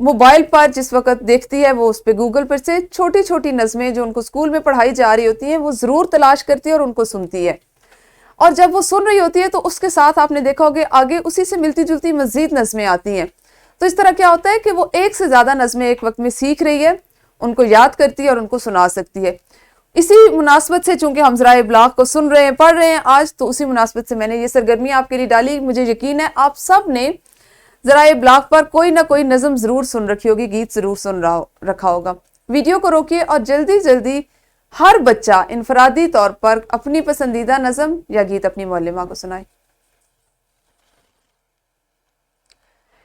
Mobile پر جس وقت دیکھتی ہے وہ اس پہ گوگل پر سے چھوٹی چھوٹی نظمیں جو ان کو اسکول میں پڑھائی جا رہی ہوتی ہیں وہ ضرور تلاش کرتی ہے اور ان کو سنتی ہے، اور جب وہ سن رہی ہوتی ہے تو اس کے ساتھ آپ نے دیکھا ہوگا آگے اسی سے ملتی جلتی مزید نظمیں آتی ہیں. تو اس طرح کیا ہوتا ہے کہ وہ ایک سے زیادہ نظمیں ایک وقت میں سیکھ رہی ہے، ان کو یاد کرتی ہے اور ان کو سنا سکتی ہے. اسی مناسبت سے چونکہ ہم ذرائع ابلاغ کو سن رہے ہیں، پڑھ رہے ہیں آج، تو اسی مناسبت سے میں نے یہ سرگرمی آپ کے لیے ڈالی. مجھے یقین ہے آپ سب نے ذرائع ابلاغ پر کوئی نہ کوئی نظم ضرور سن رکھی ہوگی، گیت ضرور سن رکھا ہوگا. ویڈیو کو روکیے اور جلدی جلدی ہر بچہ انفرادی طور پر اپنی پسندیدہ نظم یا گیت اپنی معلمہ کو سنائے.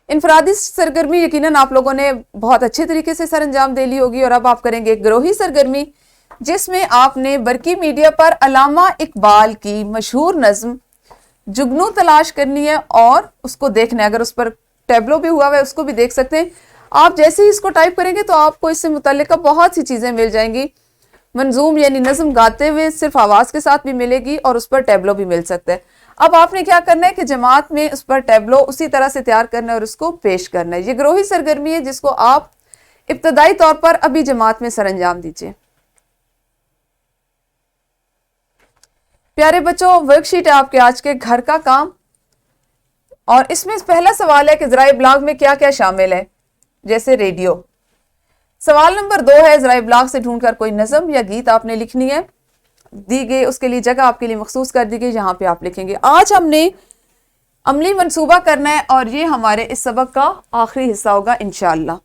انفرادی سرگرمی یقیناً آپ لوگوں نے بہت اچھے طریقے سے سر انجام دے لی ہوگی، اور اب آپ کریں گے ایک گروہی سرگرمی جس میں آپ نے برقی میڈیا پر علامہ اقبال کی مشہور نظم جگنو تلاش کرنی ہے اور اس کو دیکھنا ہے. اگر اس پر ٹیبلو بھی ہوا ہے اس کو بھی دیکھ سکتے ہیں. آپ جیسے ہی اس کو ٹائپ کریں گے تو آپ کو اس سے متعلقہ بہت سی چیزیں مل جائیں گی. منظوم یعنی نظم گاتے ہوئے صرف آواز کے ساتھ بھی ملے گی اور اس پر ٹیبلو بھی مل سکتا ہے. اب آپ نے کیا کرنا ہے کہ جماعت میں اس پر ٹیبلو اسی طرح سے تیار کرنا ہے اور اس کو پیش کرنا ہے. یہ گروہی سرگرمی ہے جس کو آپ ابتدائی طور پر ابھی جماعت میں سر انجام دیجیے. پیارے بچوں، ورک شیٹ ہے آپ کے آج کے گھر کا کام، اور اس میں پہلا سوال ہے کہ ذرائع ابلاغ میں کیا کیا شامل ہے. جیسے ریڈیو. سوال نمبر 2 ہے ذرائع ابلاغ سے ڈھونڈ کر کوئی نظم یا گیت آپ نے لکھنی ہے. دی گئی اس کے لیے جگہ آپ کے لیے مخصوص کر دی گئی، یہاں پہ آپ لکھیں گے. آج ہم نے عملی منصوبہ کرنا ہے اور یہ ہمارے اس سبق کا آخری حصہ ہوگا انشاءاللہ.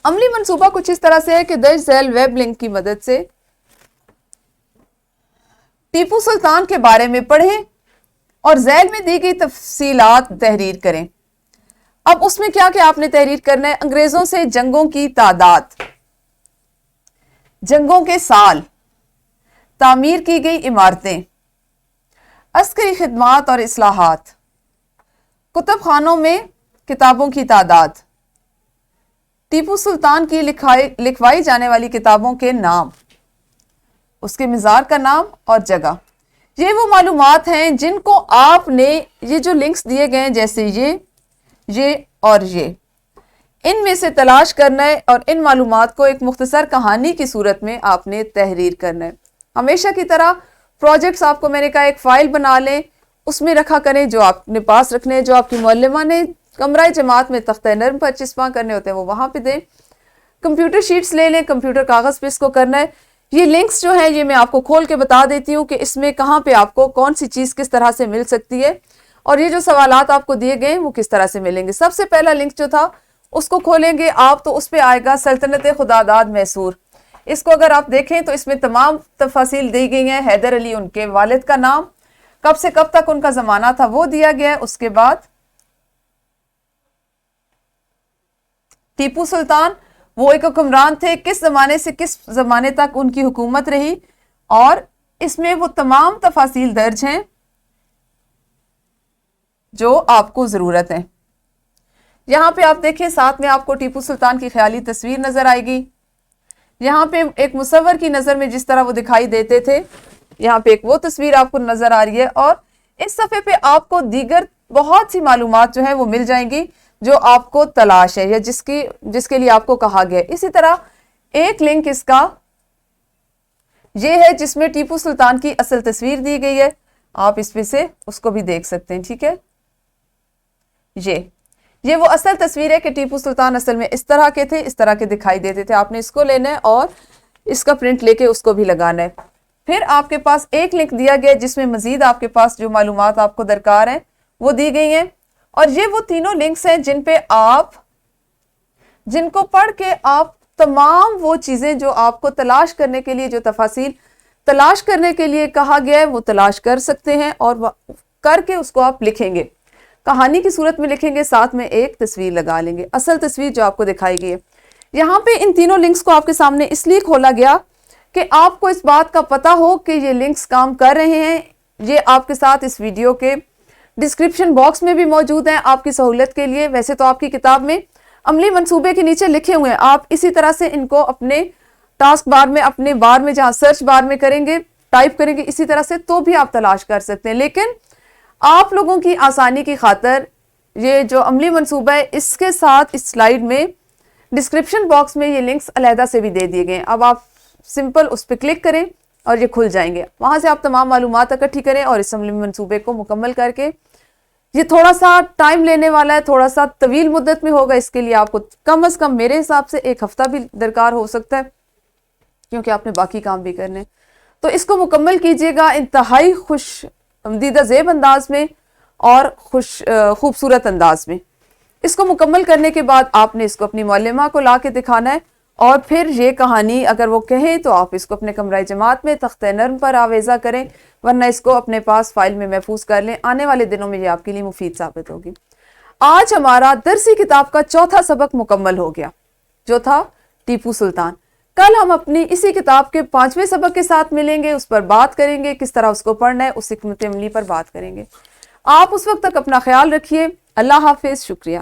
عملی منصوبہ کچھ اس طرح سے ہے کہ درج ذیل ویب لنک کی مدد سے ٹیپو سلطان کے بارے میں پڑھیں اور ذیل میں دی گئی تفصیلات تحریر کریں. اب اس میں کیا کیا آپ نے تحریر کرنا ہے؟ انگریزوں سے جنگوں کی تعداد، جنگوں کے سال، تعمیر کی گئی عمارتیں، عسکری خدمات اور اصلاحات، کتب خانوں میں کتابوں کی تعداد، ٹیپو سلطان کی لکھوائی جانے والی کتابوں کے نام، اس کے مزار کا نام اور جگہ. یہ وہ معلومات ہیں جن کو آپ نے یہ جو لنکس دیے گئے ہیں جیسے یہ اور یہ، ان میں سے تلاش کرنا ہے اور ان معلومات کو ایک مختصر کہانی کی صورت میں آپ نے تحریر کرنا ہے. ہمیشہ کی طرح پروجیکٹس آپ کو میں نے کہا ایک فائل بنا لیں، اس میں رکھا کریں، جو آپ نے پاس رکھنے ہیں، جو آپ کی معلمہ نے کمرہ جماعت میں تختہ نرم پر چسپاں کرنے ہوتے ہیں وہ وہاں پہ دیں. کمپیوٹر شیٹس لے لیں، کمپیوٹر کاغذ پہ اس کو کرنا ہے. یہ لنکس جو ہیں یہ میں آپ کو کھول کے بتا دیتی ہوں کہ اس میں کہاں پہ آپ کو کون سی چیز کس طرح سے مل سکتی ہے، اور یہ جو سوالات آپ کو دیے گئے وہ کس طرح سے ملیں گے. سب سے پہلا لنک جو تھا اس کو کھولیں گے آپ تو اس پہ آئے گا سلطنت خداداد میسور. اس کو اگر آپ دیکھیں تو اس میں تمام تفاصیل دی گئی ہیں. حیدر علی ان کے والد کا نام، کب سے کب تک ان کا زمانہ تھا وہ دیا گیا ہے. اس کے بعد ٹیپو سلطان وہ ایک حکمران تھے، کس زمانے سے کس زمانے تک ان کی حکومت رہی، اور اس میں وہ تمام تفاصیل درج ہیں جو آپ کو ضرورت ہے. یہاں پہ آپ دیکھیں ساتھ میں آپ کو ٹیپو سلطان کی خیالی تصویر نظر آئے گی. یہاں پہ ایک مصور کی نظر میں جس طرح وہ دکھائی دیتے تھے یہاں پہ ایک وہ تصویر آپ کو نظر آ رہی ہے، اور اس صفحے پہ آپ کو دیگر بہت سی معلومات جو ہیں وہ مل جائیں گی جو آپ کو تلاش ہے یا جس کے لیے آپ کو کہا گیا ہے. اسی طرح ایک لنک اس کا یہ ہے جس میں ٹیپو سلطان کی اصل تصویر دی گئی ہے، آپ اس پہ سے اس کو بھی دیکھ سکتے ہیں. ٹھیک ہے، یہ وہ اصل تصویر ہے کہ ٹیپو سلطان اصل میں اس طرح کے تھے، اس طرح کے دکھائی دیتے تھے. آپ نے اس کو لینا ہے اور اس کا پرنٹ لے کے اس کو بھی لگانا ہے. پھر آپ کے پاس ایک لنک دیا گیا جس میں مزید آپ کے پاس جو معلومات آپ کو درکار ہیں وہ دی گئی ہیں، اور یہ وہ تینوں لنکس ہیں جن کو پڑھ کے آپ تمام وہ چیزیں جو آپ کو تلاش کرنے کے لیے، جو تفاصیل تلاش کرنے کے لیے کہا گیا ہے وہ تلاش کر سکتے ہیں، اور کر کے اس کو آپ لکھیں گے، کہانی کی صورت میں لکھیں گے، ساتھ میں ایک تصویر لگا لیں گے، اصل تصویر جو آپ کو دکھائی گئی ہے. یہاں پہ ان تینوں لنکس کو آپ کے سامنے اس لیے کھولا گیا کہ آپ کو اس بات کا پتہ ہو کہ یہ لنکس کام کر رہے ہیں. یہ آپ کے ساتھ اس ویڈیو کے ڈسکرپشن باکس میں بھی موجود ہیں آپ کی سہولت کے لیے. ویسے تو آپ کی کتاب میں عملی منصوبے کے نیچے لکھے ہوئے ہیں، آپ اسی طرح سے ان کو اپنے ٹاسک بار میں، اپنے بار میں جہاں سرچ بار میں کریں گے، ٹائپ کریں گے اسی طرح سے تو بھی آپ تلاش کر سکتے ہیں. لیکن آپ لوگوں کی آسانی کی خاطر یہ جو عملی منصوبہ ہے اس کے ساتھ اس سلائیڈ میں ڈسکرپشن باکس میں یہ لنکس علیحدہ سے بھی دے دیے گئے ہیں. اب آپ سمپل اس پہ کلک کریں اور یہ کھل جائیں گے. وہاں سے آپ تمام معلومات اکٹھی کریں اور اس عملی منصوبے کو مکمل کر کے، یہ تھوڑا سا ٹائم لینے والا ہے، تھوڑا سا طویل مدت میں ہوگا، اس کے لیے آپ کو کم از کم میرے حساب سے 1 ہفتہ بھی درکار ہو سکتا ہے کیونکہ آپ نے باقی کام بھی کرنے. تو اس کو مکمل کیجئے گا انتہائی خوش آمدیدہ زیب انداز میں اور خوبصورت انداز میں. اس کو مکمل کرنے کے بعد آپ نے اس کو اپنی معلمہ کو لا کے دکھانا ہے اور پھر یہ کہانی اگر وہ کہیں تو آپ اس کو اپنے کمرہ جماعت میں تختہ نرم پر آویزہ کریں، ورنہ اس کو اپنے پاس فائل میں محفوظ کر لیں. آنے والے دنوں میں یہ آپ کے لیے مفید ثابت ہوگی. آج ہمارا درسی کتاب کا چوتھا سبق مکمل ہو گیا جو تھا ٹیپو سلطان. کل ہم اپنی اسی کتاب کے 5ویں سبق کے ساتھ ملیں گے، اس پر بات کریں گے کس طرح اس کو پڑھنا ہے، اس حکمت عملی پر بات کریں گے. آپ اس وقت تک اپنا خیال رکھیے. اللہ حافظ. شکریہ.